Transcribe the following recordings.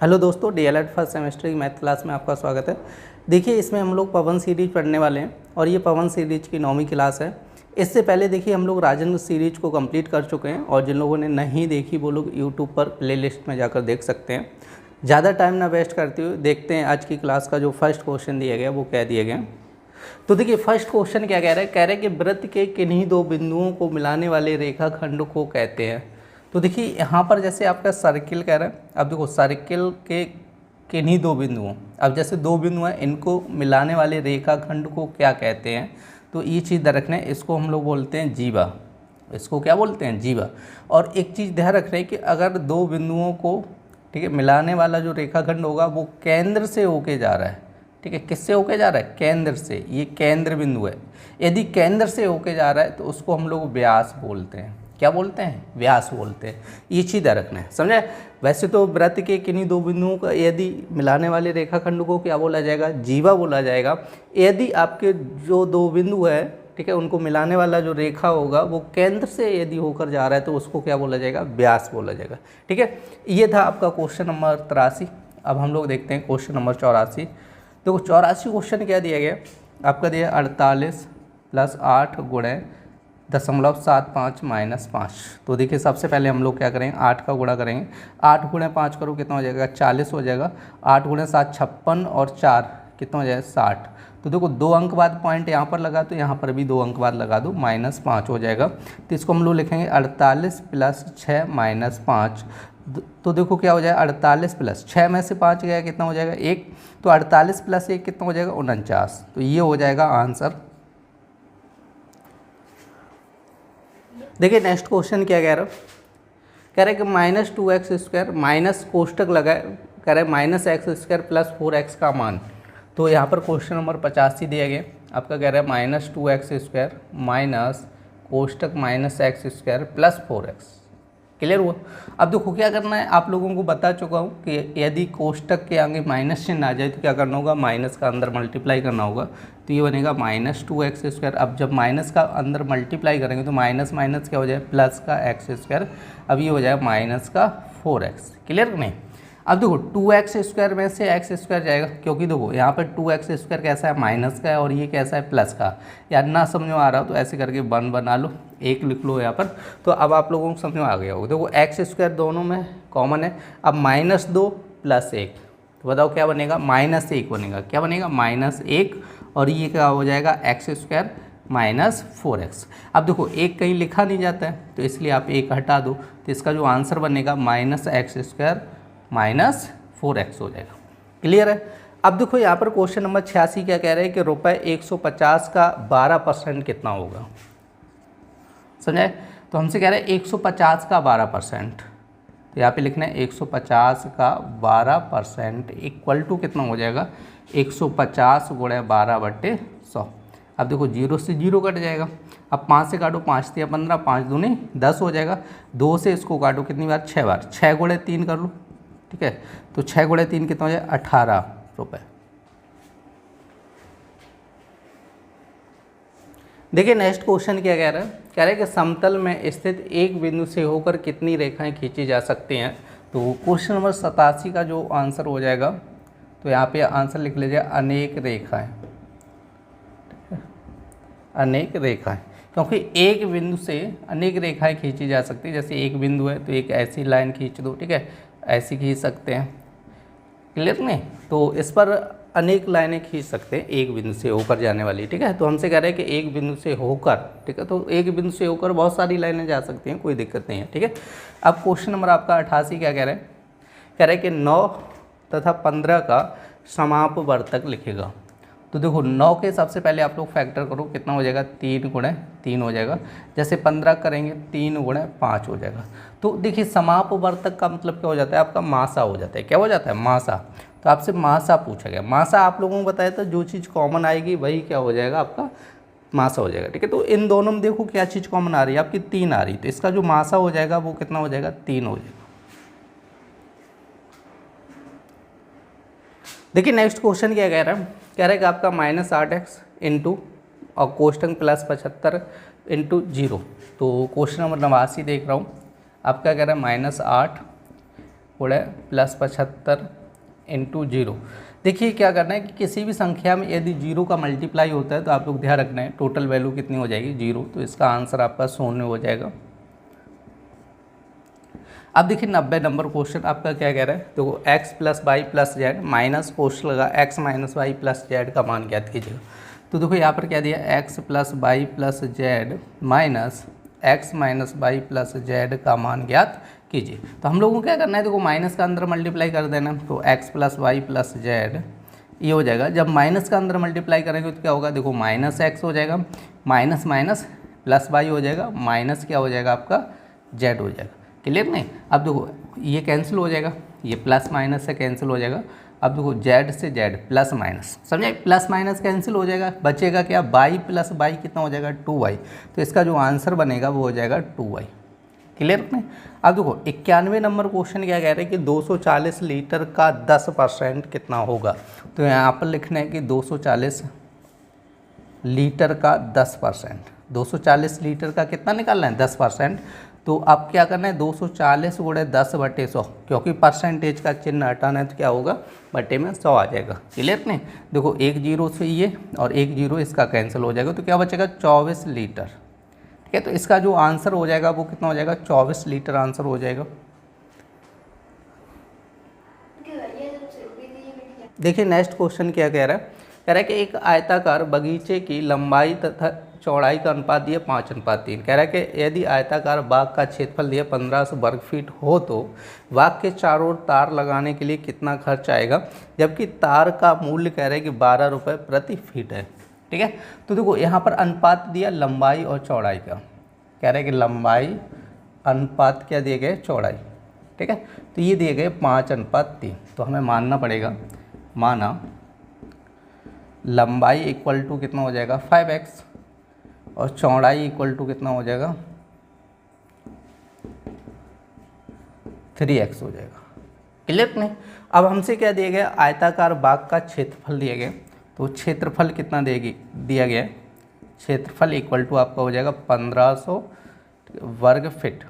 Hello दोस्तों, DElEd first semester की math class में आपका स्वागत है। देखिए, इसमें हम लोग पवन सीरीज पढ़ने वाले हैं और ये पवन सीरीज की 9वीं क्लास है। इससे पहले देखिए हम लोग राजेंद्र सीरीज को कंप्लीट कर चुके हैं और जिन लोगों ने नहीं देखी वो लोग यूट्यूब पर प्लेलिस्ट में जाकर देख सकते हैं। ज़्यादा टाइम ना वेस्ट करते हुए देखते हैं आज की क्लास का जो फर्स्ट क्वेश्चन दिया गया वो क्या दिया गया। तो देखिए फर्स्ट क्वेश्चन क्या कह रहा है कि वृत्त के किन्हीं दो बिंदुओं को मिलाने वाले रेखाखंड को कहते हैं। तो देखिए यहाँ पर जैसे आपका सर्किल कह रहा है, अब देखो सर्किल के किन्हीं दो बिंदुओं, अब जैसे दो बिंदु हैं इनको मिलाने वाले रेखाखंड को क्या कहते हैं। तो ये चीज़ रखना है, इसको हम लोग बोलते हैं जीवा। इसको क्या बोलते हैं? जीवा। और एक चीज़ ध्यान रख रहे हैं कि अगर दो बिंदुओं को ठीक है मिलाने वाला जो रेखाखंड होगा वो केंद्र से होके जा रहा है। ठीक है, किससे होके जा रहा है? केंद्र से। ये केंद्र बिंदु है। यदि केंद्र से होके जा रहा है तो उसको हम लोग व्यास बोलते हैं। क्या बोलते हैं? व्यास बोलते हैं। ये चीज़ रखना है, समझे। वैसे तो वृत्त के किन्हीं दो बिंदुओं का यदि मिलाने वाले रेखाखंड को क्या बोला जाएगा? जीवा बोला जाएगा। यदि आपके जो दो बिंदु है ठीक है उनको मिलाने वाला जो रेखा होगा वो केंद्र से यदि होकर जा रहा है तो उसको क्या बोला जाएगा? व्यास बोला जाएगा। ठीक है, ये था आपका क्वेश्चन नंबर 83। अब हम लोग देखते हैं क्वेश्चन नंबर 84। देखो 84 क्वेश्चन क्या दिया गया आपका? दिया 48 + 8 × 0.75 - 5। तो देखिए सबसे पहले हम लोग क्या करेंगे? 8 का गुणा करेंगे। 8 × 5 करो कितना हो जाएगा? 40 हो जाएगा। 8 × 7 56 और 4 कितना हो जाएगा? 60। तो देखो 2 अंक बाद पॉइंट यहाँ पर लगा तो यहाँ पर भी 2 अंक बाद लगा दो, -5 हो जाएगा। तो इसको हम लोग लिखेंगे 48 + 6 - 5। तो देखो क्या हो जाएगा? 48 + 6 में से 5 गया कितना हो जाएगा? 1। तो 48 + 1 कितना हो जाएगा? 49। तो ये हो जाएगा आंसर। देखिए नेक्स्ट क्वेश्चन क्या कह रहा है? कह रहा है कि -2x² माइनस कोष्टक लगाए, कह रहा है -x² + 4x का मान। तो यहाँ पर क्वेश्चन नंबर 85 दिया गया आपका। कह रहा है -2x² minus कोष्टक -x² + 4x। Clear हुआ? अब देखो क्या करना है, आप लोगों को बता चुका हूँ कि यदि कोष्टक के आगे माइनस चिन्ह आ जाए तो क्या करना होगा? माइनस का अंदर मल्टीप्लाई करना होगा। तो ये बनेगा -2x²। अब जब माइनस का अंदर मल्टीप्लाई करेंगे तो माइनस माइनस क्या हो जाए? प्लस का x²। अब ये हो जाएगा माइनस का 4x। क्लियर नहीं? अब देखो 2x² में से x² जाएगा, क्योंकि देखो यहाँ पर 2x² कैसा है? माइनस का है और ये कैसा है? प्लस का। यार ना समझ में आ रहा हो तो ऐसे करके 1 बना लो, 1 लिख लो यहाँ पर। तो अब आप लोगों को समझ में आ गया होगा। देखो x² दोनों में कॉमन है। अब -2 + 1 तो बताओ क्या बनेगा? -1 बनेगा। क्या बनेगा? -1। और ये क्या हो जाएगा? x² - 4x। अब देखो 1 कहीं लिखा नहीं जाता है तो इसलिए आप 1 हटा दो। तो इसका जो आंसर बनेगा -x² - 4x हो जाएगा। क्लियर है? अब देखो यहाँ पर क्वेश्चन नंबर 86 क्या कह रहे हैं कि ₹150 का 12% कितना होगा? समझे? तो हमसे कह रहे हैं 150 का 12%। तो यहाँ पे लिखना है 150 का 12% इक्वल टू कितना हो जाएगा? 150 × 12/100। अब देखो 0 से 0 कट जाएगा। अब 5 से काटो, 5 × 15, 5 दूनी 10 हो जाएगा। 2 से इसको काटो कितनी बार? 6 बार। 6 × 3 कर लो। ठीक है, तो 6 × 3 कितना हो जाए? 18 रुपये। देखिए नेक्स्ट क्वेश्चन क्या कह रहा है? कह रहा है कि समतल में स्थित एक बिंदु से होकर कितनी रेखाएं खींची जा सकती हैं। तो क्वेश्चन नंबर 87 का जो आंसर हो जाएगा, तो यहाँ पे आंसर लिख लीजिए अनेक रेखाएं। अनेक रेखाएं, क्योंकि एक बिंदु से अनेक रेखाएं खींची जा सकती है। जैसे एक बिंदु है तो एक ऐसी लाइन खींच दो, ठीक है, ऐसी खींच सकते हैं। क्लियर नहीं? तो इस पर अनेक लाइनें खींच सकते हैं एक बिंदु से होकर जाने वाली। ठीक है, तो हमसे कह रहे हैं कि एक बिंदु से होकर, ठीक है, तो एक बिंदु से होकर बहुत सारी लाइनें जा सकती हैं, कोई दिक्कत नहीं है। ठीक है, अब क्वेश्चन नंबर आपका 88 क्या कह रहे हैं? कह रहे हैं कि 9 तथा 15 का समापवर्तक लिखेगा। तो देखो 9 के सबसे पहले आप लोग फैक्टर करो, कितना हो जाएगा? 3 × 3 हो जाएगा। जैसे 15 करेंगे 3 × 5 हो जाएगा। तो देखिए समापवर्तक का मतलब क्या हो जाता है? आपका मासा हो जाता है। क्या हो जाता है? मासा। तो आपसे मासा पूछा गया। मासा आप लोगों को बताया था जो चीज़ कॉमन आएगी वही क्या हो जाएगा? आपका मासा हो जाएगा। ठीक है, तो इन दोनों में देखो क्या चीज़ कॉमन आ रही है? आपकी 3 आ रही। तो इसका जो मासा हो जाएगा वो कितना हो जाएगा? 3 हो जाएगा। देखिए नेक्स्ट क्वेश्चन क्या कह रहा है? कह रहा है कि आपका -8x इंटू और कोष्टक +75 इंटू 0। तो क्वेश्चन नंबर 89 देख रहा हूँ। आपका कह रहा है -8 गुणे +75 इंटू 0। देखिए क्या करना है कि किसी भी संख्या में यदि 0 का मल्टीप्लाई होता है तो आप लोग ध्यान रखना है टोटल वैल्यू कितनी हो जाएगी 0, तो इसका आंसर आपका 0 हो जाएगा। अब देखिए 90 नंबर क्वेश्चन आपका क्या कह रहा है, देखो x + y + z minus question लगा x - y + z का मान ज्ञात कीजिएगा। तो देखो यहाँ पर क्या दिया x + y + z minus x - y + z का मान ज्ञात कीजिए। तो हम लोगों को क्या करना है, देखो माइनस का अंदर मल्टीप्लाई कर देना, तो x + y + z ये हो जाएगा। जब माइनस का अंदर मल्टीप्लाई करेंगे तो क्या होगा, देखो -x हो जाएगा, माइनस माइनस प्लस y हो जाएगा, माइनस क्या हो जाएगा आपका z हो जाएगा। क्लियर नहीं। अब देखो ये कैंसिल हो जाएगा, ये प्लस माइनस से कैंसिल हो जाएगा। अब देखो z से z प्लस माइनस, समझे, प्लस माइनस कैंसिल हो जाएगा, बचेगा क्या y + y कितना हो जाएगा 2y। तो इसका जो आंसर बनेगा वो हो जाएगा 2y। क्लियर नहीं। अब देखो 91 नंबर क्वेश्चन क्या कह रहे हैं कि 240 लीटर का 10% कितना होगा। तो यहाँ पर लिखना है कि 240 लीटर का 10%, 240 लीटर का कितना निकालना है 10%। तो अब क्या करना है 240 गुणे 10/100, क्योंकि परसेंटेज का चिन्ह हटाना है तो क्या होगा बटे में 100 आ जाएगा। क्लियर नहीं। देखो 1 0 से ये और 1 0 इसका कैंसिल हो जाएगा, तो क्या बचेगा 24 लीटर। ठीक है, तो इसका जो आंसर हो जाएगा वो कितना हो जाएगा 24 लीटर आंसर हो जाएगा। देखिए नेक्स्ट क्वेश्चन क्या कह रहा है, कह रहा है कि एक आयताकार बगीचे की लंबाई तथा चौड़ाई का अनुपात दिया 5:3। कह रहा है कि यदि आयताकार बाग का क्षेत्रफल दिया 1500 वर्ग फीट हो तो बाग के चारों ओर तार लगाने के लिए कितना खर्च आएगा, जबकि तार का मूल्य कह रहे हैं कि 12 रुपये प्रति फीट है। ठीक है, तो देखो यहाँ पर अनुपात दिया लंबाई और चौड़ाई का, कह रहे हैं कि लंबाई अनुपात क्या दिए गए चौड़ाई। ठीक है, तो ये दिए गए 5:3। तो हमें मानना पड़ेगा, माना लंबाई इक्वल टू कितना हो जाएगा 5x और चौड़ाई इक्वल टू कितना हो जाएगा 3x हो जाएगा। क्लियर नहीं। अब हमसे क्या दिया गया, आयताकार बाग का क्षेत्रफल दिया गया, तो क्षेत्रफल कितना दिया गया, क्षेत्रफल इक्वल टू आपका हो जाएगा 1500 वर्ग फीट।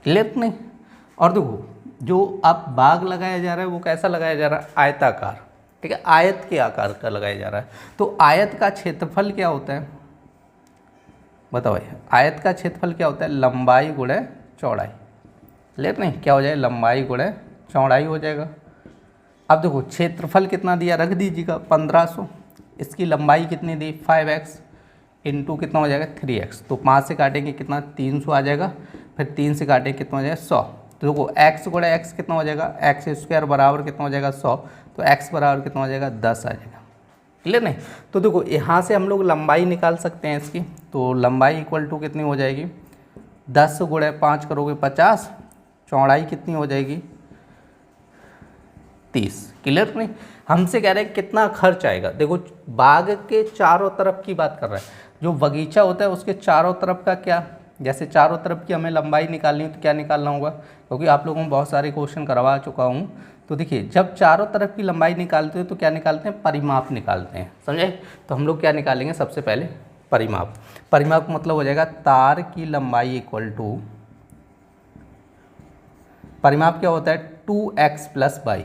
क्लियर नहीं। और देखो जो अब बाग लगाया जा रहा है वो कैसा लगाया जा रहा है आयताकार। ठीक है, आयत के आकार का लगाया जा रहा है। तो आयत का क्षेत्रफल क्या होता है बताओ भाई, आयत का क्षेत्रफल क्या होता है लंबाई गुणे चौड़ाई। क्लियर नहीं, क्या हो जाएगा लंबाई गुणे चौड़ाई हो जाएगा। अब देखो क्षेत्रफल कितना दिया रख दीजिएगा 1500, इसकी लंबाई कितनी दी 5x इंटू कितना हो जाएगा 3x। तो 5 से काटेंगे कितना 300 आ जाएगा, फिर 3 से काटेंगे कितना हो जाएगा 100। तो देखो x गुणे x कितना हो जाएगा x² बराबर कितना हो जाएगा 100, तो x बराबर कितना हो जाएगा 10 आ जाएगा। क्लियर नहीं। तो देखो यहाँ से हम लोग लंबाई निकाल सकते हैं इसकी, तो लंबाई इक्वल टू कितनी हो जाएगी 10 गुणे 5 करोगे 50, चौड़ाई कितनी हो जाएगी 30। क्लियर नहीं। हमसे कह रहे हैं कितना खर्च आएगा, देखो बाग के चारों तरफ की बात कर रहा है, जो बगीचा होता है उसके चारों तरफ का क्या, जैसे चारों तरफ की हमें लंबाई निकालनी है तो क्या निकालना होगा, क्योंकि आप लोगों को बहुत सारे क्वेश्चन करवा चुका हूँ। तो देखिए जब चारों तरफ की लंबाई निकालते हैं तो क्या निकालते हैं परिमाप निकालते हैं, समझे। तो हम लोग क्या निकालेंगे सबसे पहले परिमाप। परिमाप का मतलब हो जाएगा तार की लंबाई इक्वल टू, परिमाप क्या होता है 2x + y,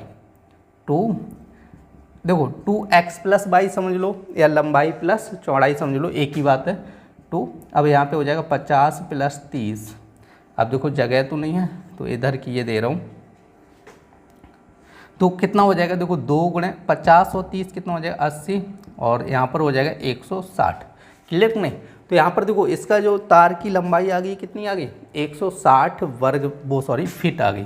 देखो 2x + y समझ लो या लंबाई प्लस चौड़ाई समझ लो, एक ही बात है 2। अब यहाँ पे हो जाएगा 50 + 30। अब देखो जगह तो नहीं है तो इधर की ये दे रहा हूँ, तो कितना हो जाएगा देखो 2 गुणे 50 और 30 कितना हो जाएगा 80, और यहाँ पर हो जाएगा 160। क्लियर नहीं। तो यहाँ पर देखो इसका जो तार की लंबाई आ गई कितनी आ गई 160 फीट आ गई,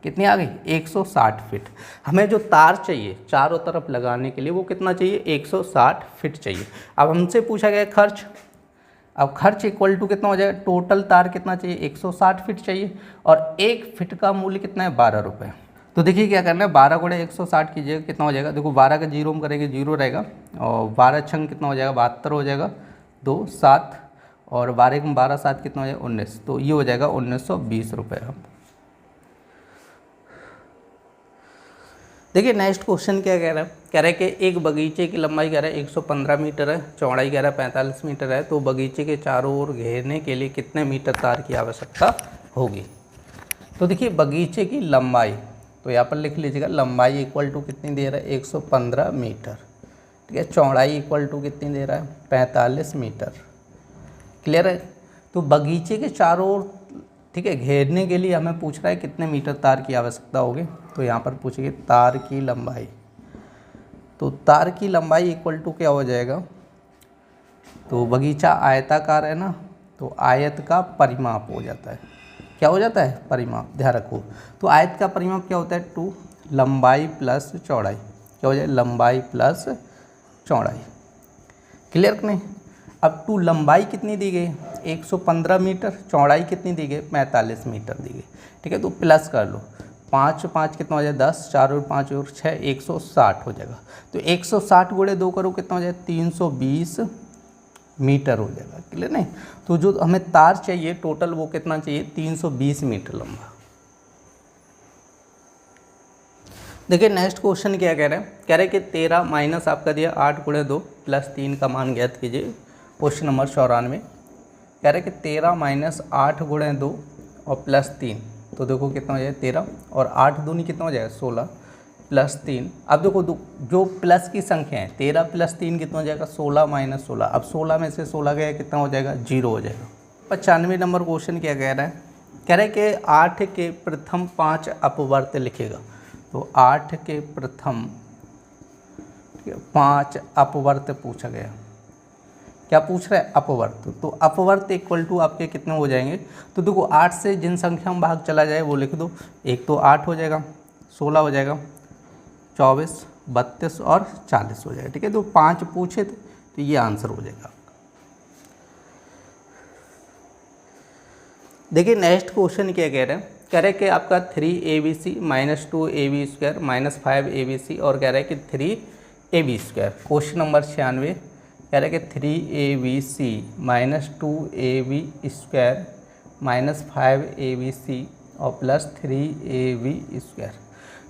कितनी आ गई 160 फीट। हमें जो तार चाहिए चारों तरफ लगाने के लिए वो कितना चाहिए 160 फीट चाहिए। अब हमसे पूछा गया खर्च, अब खर्च इक्वल टू कितना हो जाएगा, टोटल तार कितना चाहिए 160 फीट चाहिए, और 1 फीट का मूल्य कितना है 12 रुपये। तो देखिए क्या करना है 12 गुणे 160 कीजिएगा कितना हो जाएगा, देखो 12 का 0 में करेंगे 0 रहेगा, और 12 छंग कितना हो जाएगा 72 हो जाएगा, 2 7, और 12 में 12 7 कितना हो जाएगा 19, तो ये हो जाएगा 1920 रुपये। देखिए नेक्स्ट क्वेश्चन क्या कह रहा है, कह रहा है कि एक बगीचे की लंबाई कह रहा है 115 मीटर है, चौड़ाई कह रहा है 45 मीटर है, तो बगीचे के चारों ओर घेरने के लिए कितने मीटर तार की आवश्यकता होगी। तो देखिए बगीचे की लंबाई, तो यहाँ पर लिख लीजिएगा लंबाई इक्वल टू कितनी दे रहा है 115 मीटर, ठीक है। चौड़ाई इक्वल टू कितनी दे रहा है 45 मीटर, क्लियर है। तो बगीचे के चारों ओर, ठीक है, घेरने के लिए हमें पूछ रहा है कितने मीटर तार की आवश्यकता होगी। तो यहाँ पर पूछेंगे तार की लंबाई, तो तार की लंबाई इक्वल टू क्या हो जाएगा, तो बगीचा आयताकार है ना, तो आयत का परिमाप हो जाता है, क्या हो जाता है परिमाप, ध्यान रखो। तो आयत का परिमाप क्या होता है 2 लंबाई प्लस चौड़ाई, क्या हो जाए लंबाई प्लस चौड़ाई, क्लियर कि नहीं। अब 2 लंबाई कितनी दी गई 115 मीटर, चौड़ाई कितनी दी गई 45 मीटर दी गई, ठीक है। तो प्लस कर लो, 5 5 कितना हो जाए 10, 4 और 5 और 6 160 हो जाएगा। तो 160 गुणे 2 करो कितना हो जाए 320 मीटर हो जाएगा, क्लियर नहीं। तो जो हमें तार चाहिए टोटल वो कितना चाहिए 320 मीटर लंबा। देखिए नेक्स्ट क्वेश्चन क्या कह रहे हैं, कह रहे हैं कि 13 माइनस आपका दिया 8 गुणे 2 प्लस 3 का मान ज्ञात कीजिए। क्वेश्चन नंबर 94 कह रहे हैं कि 13 माइनस 8 गुणे 2 और प्लस 3, तो देखो कितना हो जाए 13 और 8 दूनी कितना हो जाएगा 16 प्लस 3। अब देखो जो प्लस की संख्या है 13 प्लस 3 कितना हो जाएगा 16 माइनस 16। अब 16 में से 16 गया कितना हो जाएगा 0 हो जाएगा। 95 नंबर क्वेश्चन क्या कह रहा है, कह रहे हैं कि 8 के प्रथम 5 अपवर्त लिखेगा। तो 8 के प्रथम 5 अपवर्त पूछा गया, क्या पूछ रहा है अपवर्त। तो अपवर्त इक्वल टू आपके कितने हो जाएंगे, तो देखो 8 से जिन संख्या में भाग चला जाए वो लिख दो। एक तो 8 हो जाएगा, 16 हो जाएगा, 24 32 और 40 हो जाएगा, ठीक है। तो 5 पूछे थे तो ये आंसर हो जाएगा। देखिए नेक्स्ट क्वेश्चन क्या कह रहे हैं, कह रहे हैं कि आपका 3abc minus 2ab square minus 5abc और कह रहे हैं कि 3ab स्क्वायर। क्वेश्चन नंबर 96 कह रहे हैं कि 3abc minus 2ab square minus 5abc और प्लस 3ab स्क्वायर।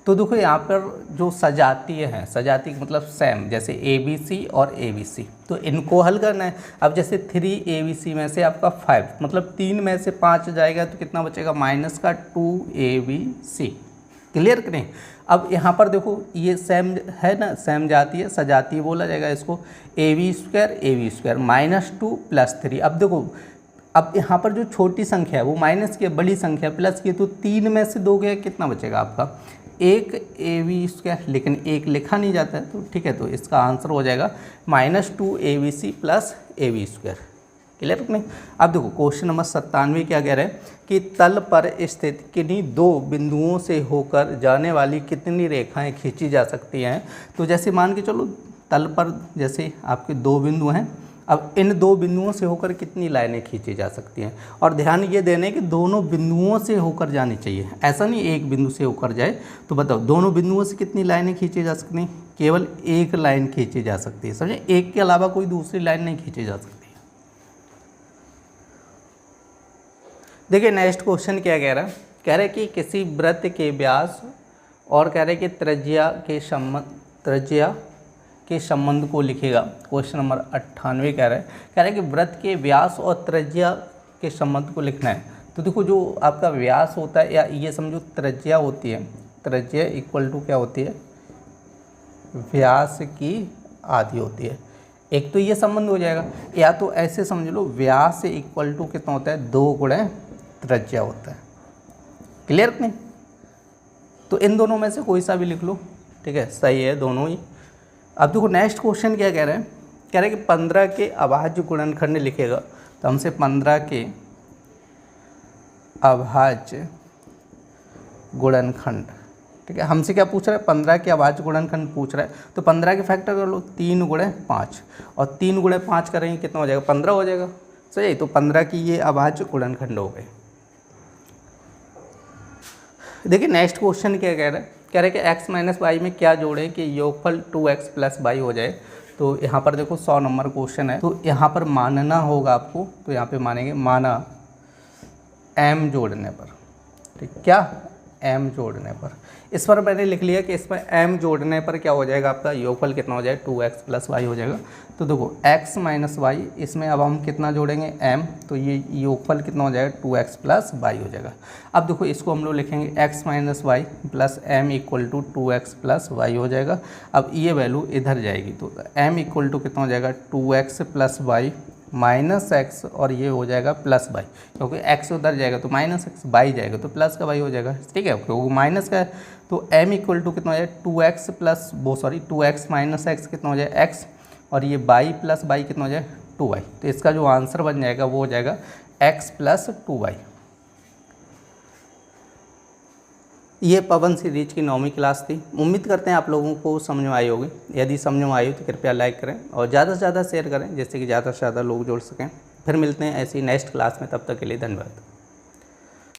तो देखो यहाँ पर जो सजातीय हैं, सजातीय मतलब सेम, जैसे ABC और ABC, तो इनको हल करना है। अब जैसे 3ABC में से आपका 5 मतलब 3 में से 5 जाएगा तो कितना बचेगा माइनस का 2ABC, क्लियर कि नहीं। अब यहाँ पर देखो ये सेम है ना, सेम जाती है, सजातीय बोला जाएगा इसको। AB square minus 2 plus 3। अब देखो अब यहाँ पर जो छोटी संख्या है वो माइनस की, बड़ी संख्या प्लस की, तो 3 में से 2 गया कितना बचेगा आपका 1 AB स्क्वायर, लेकिन 1 लिखा नहीं जाता है तो ठीक है। तो इसका आंसर हो जाएगा minus 2ABC plus AB square, clear नहीं। अब देखो क्वेश्चन नंबर 97 क्या कह रहे हैं कि तल पर स्थित किन्हीं 2 बिंदुओं से होकर जाने वाली कितनी रेखाएं खींची जा सकती हैं। तो जैसे मान के चलो तल पर जैसे आपके 2 बिंदु हैं, अब इन 2 बिंदुओं से होकर कितनी लाइनें खींची जा सकती हैं। और ध्यान ये देने कि दोनों बिंदुओं से होकर जानी चाहिए, ऐसा नहीं एक बिंदु से होकर जाए। तो बताओ दोनों बिंदुओं से कितनी लाइनें खींची जा सकती हैं, केवल एक लाइन खींची जा सकती है, समझे, एक के अलावा कोई दूसरी लाइन नहीं खींची जा सकती। देखिए नेक्स्ट क्वेश्चन क्या कह रहा है, कह रहे कि किसी वृत्त के व्यास और कह रहे कि त्रिज्या के संबंध को लिखेगा। क्वेश्चन नंबर 98 कह रहा है कि वृत्त के व्यास और त्रिज्या के संबंध को लिखना है। तो देखो जो आपका व्यास होता है, या ये समझो त्रिज्या होती है, त्रिज्या इक्वल टू क्या होती है व्यास की आधी होती है। एक तो ये संबंध हो जाएगा, या तो ऐसे समझ लो व्यास इक्वल टू कितना होता है 2 गुणे त्रिज्या होता है, क्लियर नहीं। तो इन दोनों में से कोई सा भी लिख लो, ठीक है, सही है दोनों ही। अब देखो नेक्स्ट क्वेश्चन क्या कह रहे हैं, कह रहे हैं कि 15 के अभाज्य गुणनखंड लिखेगा। तो हमसे 15 के अभाज्य गुणनखंड, ठीक है, हमसे क्या पूछ रहा है 15 के अभाज्य गुणनखंड पूछ रहा है। तो 15 के फैक्टर कर लो 3 गुणे 5 और 3 गुणे 5 करेंगे कितना हो जाएगा 15 हो जाएगा, सही। तो 15 की ये अभाज्य गुणनखंड हो गए। देखिए नेक्स्ट क्वेश्चन क्या कह रहा है, कह रहे हैं कि x माइनस वाई में क्या जोड़ें कि योगफल 2x प्लस वाई हो जाए। तो यहाँ पर देखो 100 नंबर क्वेश्चन है, तो यहाँ पर मानना होगा आपको। तो यहाँ पे मानेंगे माना m जोड़ने पर, ठीक, क्या m जोड़ने पर। इस पर मैंने लिख लिया कि इसमें m जोड़ने पर क्या हो जाएगा, आपका योगफल कितना हो जाएगा 2x प्लस वाई हो जाएगा। तो देखो x माइनस वाई, इसमें अब हम कितना जोड़ेंगे m, तो ये योगफल कितना हो जाएगा 2x प्लस वाई हो जाएगा। अब देखो इसको हम लोग लिखेंगे x minus y plus m equal to 2x plus y हो जाएगा। अब ये वैल्यू इधर जाएगी तो m इक्वल टू कितना हो जाएगा 2x plus Y minus x, और ये हो जाएगा प्लस वाई, क्योंकि x उधर जाएगा तो माइनस एक्स, बाई जाएगा तो प्लस का वाई हो जाएगा, ठीक है, क्योंकि माइनस का है। तो m इक्वल टू कितना हो जाएगा 2x plus 2x minus x कितना हो जाएगा x, और ये बाई प्लस बाई कितना हो जाएगा 2y। तो इसका जो आंसर बन जाएगा वो हो जाएगा x प्लस 2y। ये पवन सीरीज की 9वीं क्लास थी। उम्मीद करते हैं आप लोगों को समझ में आई होगी। यदि समझ में आई हो तो कृपया लाइक करें और ज़्यादा से ज़्यादा शेयर करें, जिससे कि ज़्यादा से ज़्यादा लोग जुड़ सकें। फिर मिलते हैं ऐसी नेक्स्ट क्लास में, तब तक के लिए धन्यवाद।